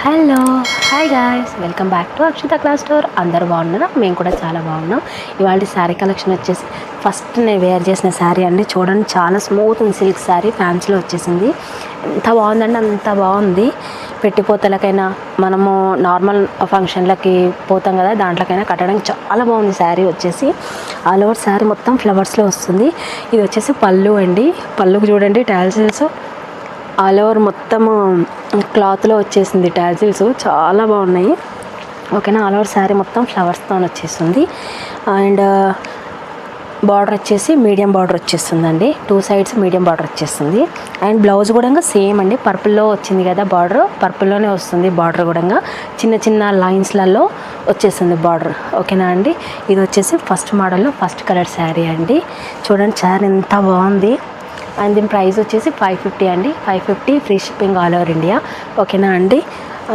Hello hi guys, welcome back to Akshita class store. అందరూ బాగున్నారా? మేము కూడా చాలా బాగున్నాం. ఇవాళ శారీ కలెక్షన్ వచ్చేసి ఫస్ట్ నేను వేర్ చేసిన శారీ అండి. చూడండి, చాలా స్మూత్ ఉంది. సిల్క్ శారీ ఫ్యాన్స్లో వచ్చేసింది. ఎంత బాగుందండి, అంత బాగుంది. పెట్టిపోతలకైనా, మనము నార్మల్ ఫంక్షన్లకి పోతాం కదా, దాంట్లోకైనా కట్టడానికి చాలా బాగుంది. శారీ వచ్చేసి ఆల్ ఓవర్ శారీ మొత్తం ఫ్లవర్స్లో వస్తుంది. ఇది వచ్చేసి పళ్ళు అండి. పళ్ళుకు చూడండి టాల్సిల్స్ ఆల్ ఓవర్ మొత్తము క్లాత్లో వచ్చేసింది. టాజిల్స్ చాలా బాగున్నాయి. ఓకేనా, ఆల్ ఓవర్ శారీ మొత్తం ఫ్లవర్స్తో వచ్చేస్తుంది. అండ్ బార్డర్ వచ్చేసి మీడియం బార్డర్ వచ్చేస్తుందండి. 2 సైడ్స్ మీడియం బార్డర్ వచ్చేస్తుంది. అండ్ బ్లౌజ్ కూడా సేమ్ అండి. పర్పుల్లో వచ్చింది కదా బార్డర్, పర్పుల్లోనే వస్తుంది. బార్డర్ కూడా చిన్న చిన్న లైన్స్లలో వచ్చేస్తుంది బార్డర్. ఓకేనా అండి, ఇది వచ్చేసి ఫస్ట్ మోడల్లో ఫస్ట్ కలర్ శారీ అండి. చూడండి శారీ ఎంత బాగుంది. అండ్ దీని ప్రైస్ వచ్చేసి 550 అండి. 550 free shipping all over India. ఓకేనా అండి,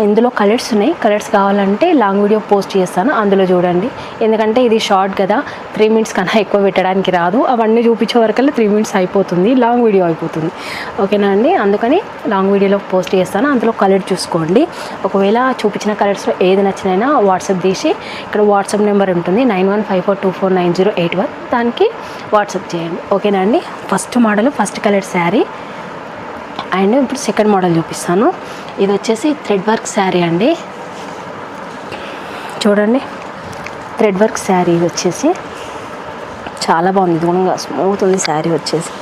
ఇందులో కలర్స్ ఉన్నాయి. కలర్స్ కావాలంటే లాంగ్ వీడియో పోస్ట్ చేస్తాను, అందులో చూడండి. ఎందుకంటే ఇది షార్ట్ కదా, 3 మినిట్స్ కన్నా ఎక్కువ పెట్టడానికి రాదు. అవన్నీ చూపించే వరకల్లా 3 మినిట్స్ అయిపోతుంది, లాంగ్ వీడియో అయిపోతుంది. ఓకేనా అండి, అందుకని లాంగ్ వీడియోలో పోస్ట్ చేస్తాను, అందులో కలర్ చూసుకోండి. ఒకవేళ చూపించిన కలర్స్లో ఏది నచ్చినైనా వాట్సాప్ తీసి, ఇక్కడ వాట్సాప్ నెంబర్ ఉంటుంది 9154249081, దానికి వాట్సాప్ చేయండి. ఓకేనా అండి, first model first colour sari. And ఇప్పుడు సెకండ్ మోడల్ చూపిస్తాను. ఇది వచ్చేసి థ్రెడ్ వర్క్ శారీ అండి. చూడండి, థ్రెడ్ వర్క్ శారీ. ఇది వచ్చేసి చాలా బాగుంది, దూరంగా స్మూత్ ఉంది శారీ వచ్చేసి.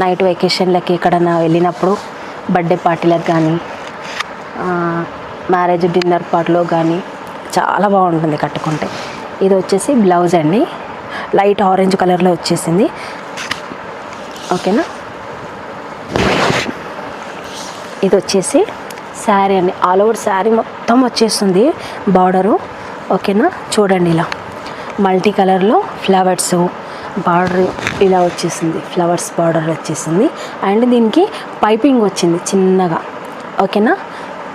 నైట్ వెకేషన్లకి ఎక్కడన్నా వెళ్ళినప్పుడు, బర్త్డే పార్టీలకు కానీ, మ్యారేజ్ డిన్నర్ పార్టీలో కానీ చాలా బాగుంటుంది కట్టుకుంటే. ఇది వచ్చేసి బ్లౌజ్ అండి. లైట్ ఆరెంజ్ కలర్లో వచ్చేసింది. ఓకేనా, ఇది వచ్చేసి శారీ అండి. ఆల్ ఓవర్ శారీ మొత్తం వచ్చేస్తుంది బార్డరు. ఓకేనా, చూడండి ఇలా మల్టీ కలర్లో ఫ్లవర్స్ బార్డర్ ఇలా వచ్చేసింది. ఫ్లవర్స్ బార్డర్ వచ్చేసింది. అండ్ దీనికి పైపింగ్ వచ్చింది చిన్నగా. ఓకేనా,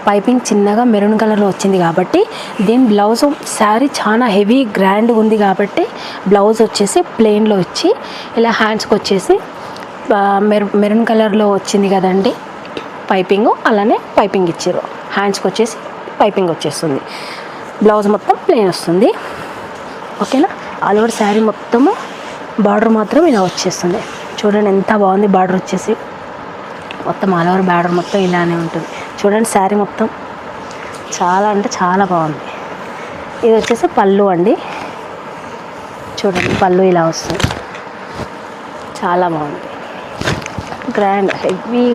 పైపింగ్ చిన్నగా మెరూన్ కలర్లో వచ్చింది కాబట్టి దీని బ్లౌజ్ శారీ చాలా హెవీ గ్రాండ్ ఉంది కాబట్టి బ్లౌజ్ వచ్చేసి ప్లెయిన్లో వచ్చి ఇలా హ్యాండ్స్కి వచ్చేసి మెరూన్ కలర్లో వచ్చింది కదండి పైపింగ్, అలానే పైపింగ్ ఇచ్చారు. హ్యాండ్స్కి వచ్చేసి పైపింగ్ వచ్చేస్తుంది. బ్లౌజ్ మొత్తం ప్లెయిన్ వస్తుంది. ఓకేనా, ఆల్ ఓవర్ శారీ మొత్తము బార్డర్ మాత్రం ఇలా వచ్చేస్తుంది. చూడండి ఎంత బాగుంది. బార్డర్ వచ్చేసి మొత్తం ఆల్ ఓవర్ బార్డర్ మొత్తం ఇలానే ఉంటుంది. చూడండి శారీ మొత్తం చాలా అంటే చాలా బాగుంది. ఇది వచ్చేసి పళ్ళు అండి. చూడండి పళ్ళు ఇలా వస్తుంది, చాలా బాగుంది. Grand heavy